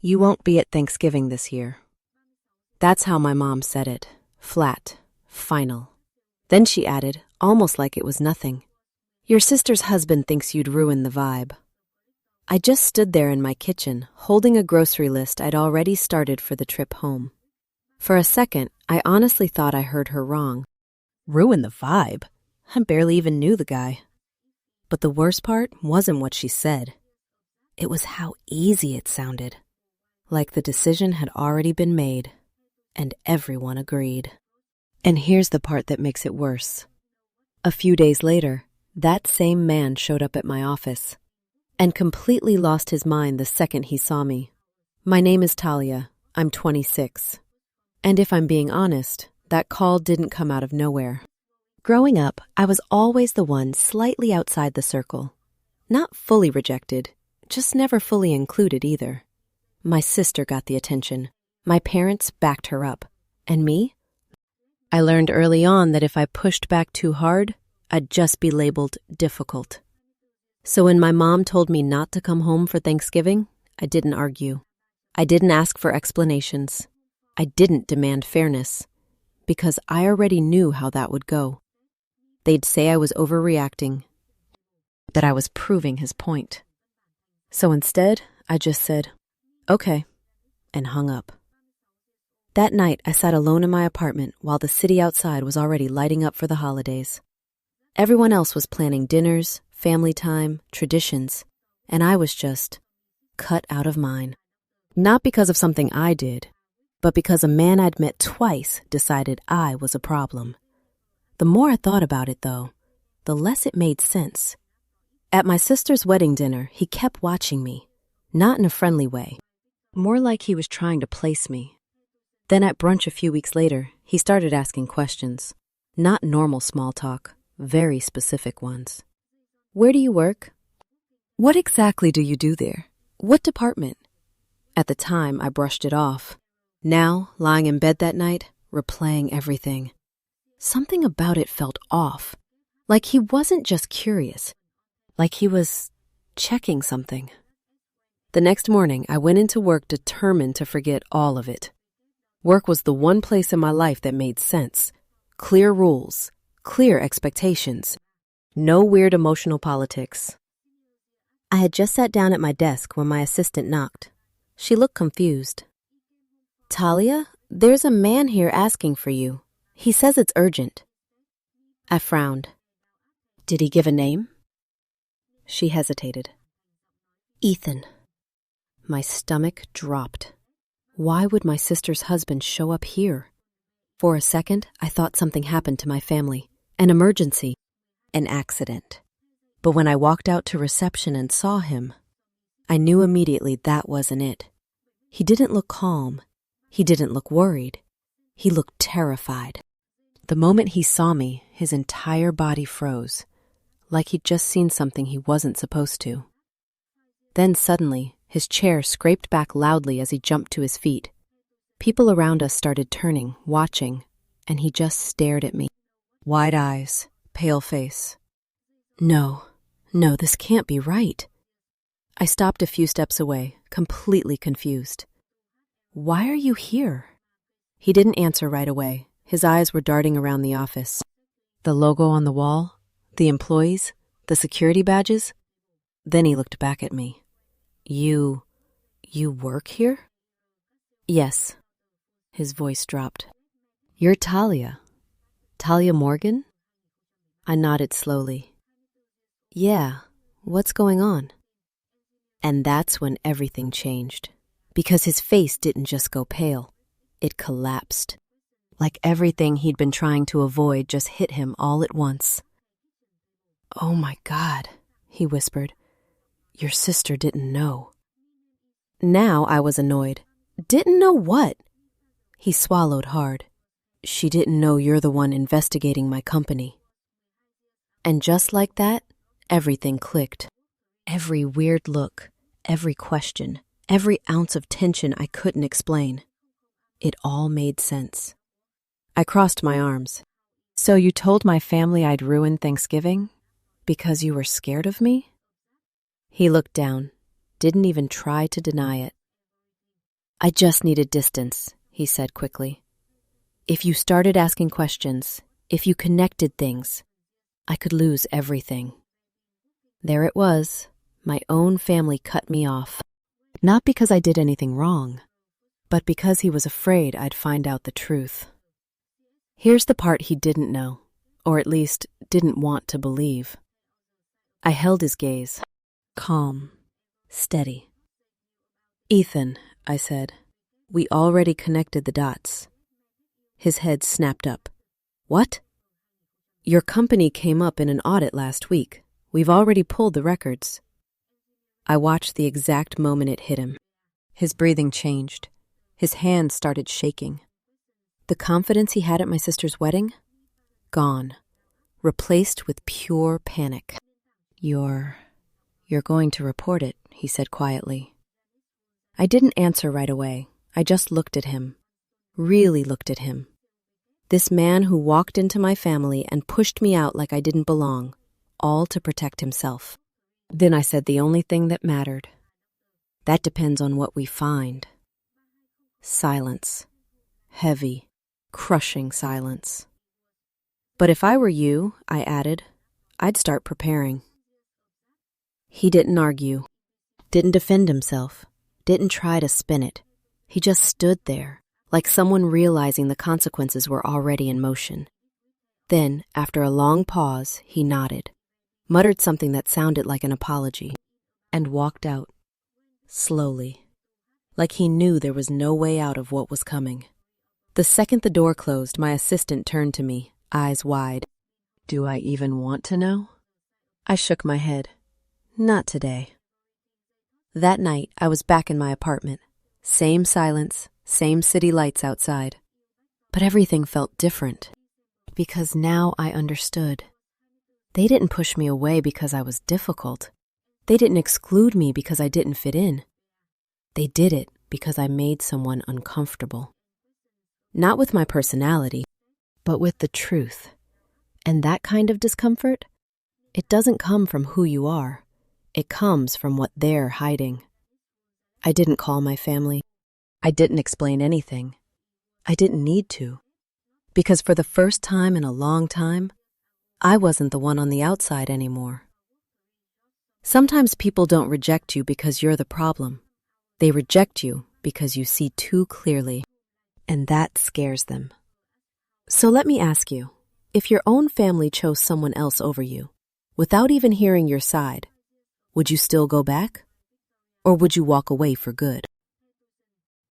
"You won't be at Thanksgiving this year." That's how my mom said it. Flat. Final. Then she added, almost like it was nothing, "Your sister's husband thinks you'd ruin the vibe." I just stood there in my kitchen, holding a grocery list I'd already started for the trip home. For a second, I honestly thought I heard her wrong. Ruin the vibe? I barely even knew the guy. But the worst part wasn't what she said. It was how easy it sounded. Like the decision had already been made, and everyone agreed. And here's the part that makes it worse. A few days later, that same man showed up at my office and completely lost his mind the second he saw me. "My name is Talia. I'm 26. And if I'm being honest, that call didn't come out of nowhere. Growing up, I was always the one slightly outside the circle. Not fully rejected, just never fully included either. My sister got the attention. My parents backed her up. And me? I learned early on that if I pushed back too hard, I'd just be labeled difficult. So when my mom told me not to come home for Thanksgiving, I didn't argue. I didn't ask for explanations. I didn't demand fairness, because I already knew how that would go. They'd say I was overreacting, that I was proving his point. So instead, I just said, "Okay," and hung up. That night, I sat alone in my apartment while the city outside was already lighting up for the holidays. Everyone else was planning dinners, family time, traditions, and I was just cut out of mine. Not because of something I did, but because a man I'd met twice decided I was a problem. The more I thought about it, though, the less it made sense. At my sister's wedding dinner, he kept watching me, not in a friendly way, more like he was trying to place me. Then at brunch a few weeks later, he started asking questions. Not normal small talk, very specific ones. "Where do you work? What exactly do you do there? What department?" At the time, I brushed it off. Now, lying in bed that night, replaying everything. Something about it felt off. Like he wasn't just curious. Like he was checking something. The next morning, I went into work determined to forget all of it. Work was the one place in my life that made sense. Clear rules, clear expectations. No weird emotional politics. I had just sat down at my desk when my assistant knocked. She looked confused. "Talia, there's a man here asking for you. He says it's urgent." I frowned. "Did he give a name?" She hesitated. "Ethan." My stomach dropped. Why would my sister's husband show up here? For a second, I thought something happened to my family. An emergency. An accident. But when I walked out to reception and saw him, I knew immediately that wasn't it. He didn't look calm. He didn't look worried. He looked terrified. The moment he saw me, his entire body froze, like he'd just seen something he wasn't supposed to. Then suddenly, his chair scraped back loudly as he jumped to his feet. People around us started turning, watching, and he just stared at me. Wide eyes, pale face. No, this can't be right. I stopped a few steps away, completely confused. "Why are you here?" He didn't answer right away. His eyes were darting around the office. The logo on the wall, the employees, the security badges. Then he looked back at me. You work here?" "Yes." His voice dropped. "You're Talia. Talia Morgan?" I nodded slowly. "Yeah, what's going on?" And that's when everything changed. Because his face didn't just go pale. It collapsed. Like everything he'd been trying to avoid just hit him all at once. "Oh my God," he whispered. "Your sister didn't know." Now I was annoyed. "Didn't know what?" He swallowed hard. "She didn't know you're the one investigating my company." And just like that, everything clicked. Every weird look, every question, every ounce of tension I couldn't explain. It all made sense. I crossed my arms. "So you told my family I'd ruin Thanksgiving? Because you were scared of me?" He looked down, didn't even try to deny it. I just needed distance, he said quickly. If you started asking questions, if you connected things, I could lose everything. There it was. My own family cut me off. Not because I did anything wrong, but because he was afraid I'd find out the truth. Here's the part he didn't know, or at least didn't want to believe. I held his gaze, calm, steady. Ethan, I said, we already connected the dots. His head snapped up. What? Your company came up in an audit last week. We've already pulled the records. I watched the exact moment it hit him. His breathing changed. His hands started shaking. The confidence he had at my sister's wedding? Gone. Replaced with pure panic. You're going to report it, he said quietly. I didn't answer right away. I just looked at him. Really looked at him. This man who walked into my family and pushed me out like I didn't belong, all to protect himself. Then I said the only thing that mattered. That depends on what we find. Silence. Heavy, crushing silence. But if I were you, I added, I'd start preparing. He didn't argue, didn't defend himself, didn't try to spin it. He just stood there, like someone realizing the consequences were already in motion. Then, after a long pause, he nodded, muttered something that sounded like an apology, and walked out, slowly, like he knew there was no way out of what was coming. The second the door closed, my assistant turned to me, eyes wide. Do I even want to know? I shook my head. Not today. That night, I was back in my apartment. Same silence, same city lights outside. But everything felt different, because now I understood. They didn't push me away because I was difficult. They didn't exclude me because I didn't fit in. They did it because I made someone uncomfortable. Not with my personality, but with the truth. And that kind of discomfort, it doesn't come from who you are. It comes from what they're hiding. I didn't call my family. I didn't explain anything. I didn't need to. Because for the first time in a long time, I wasn't the one on the outside anymore. Sometimes people don't reject you because you're the problem. They reject you because you see too clearly, and that scares them. So let me ask you, if your own family chose someone else over you, without even hearing your side, would you still go back? Or would you walk away for good?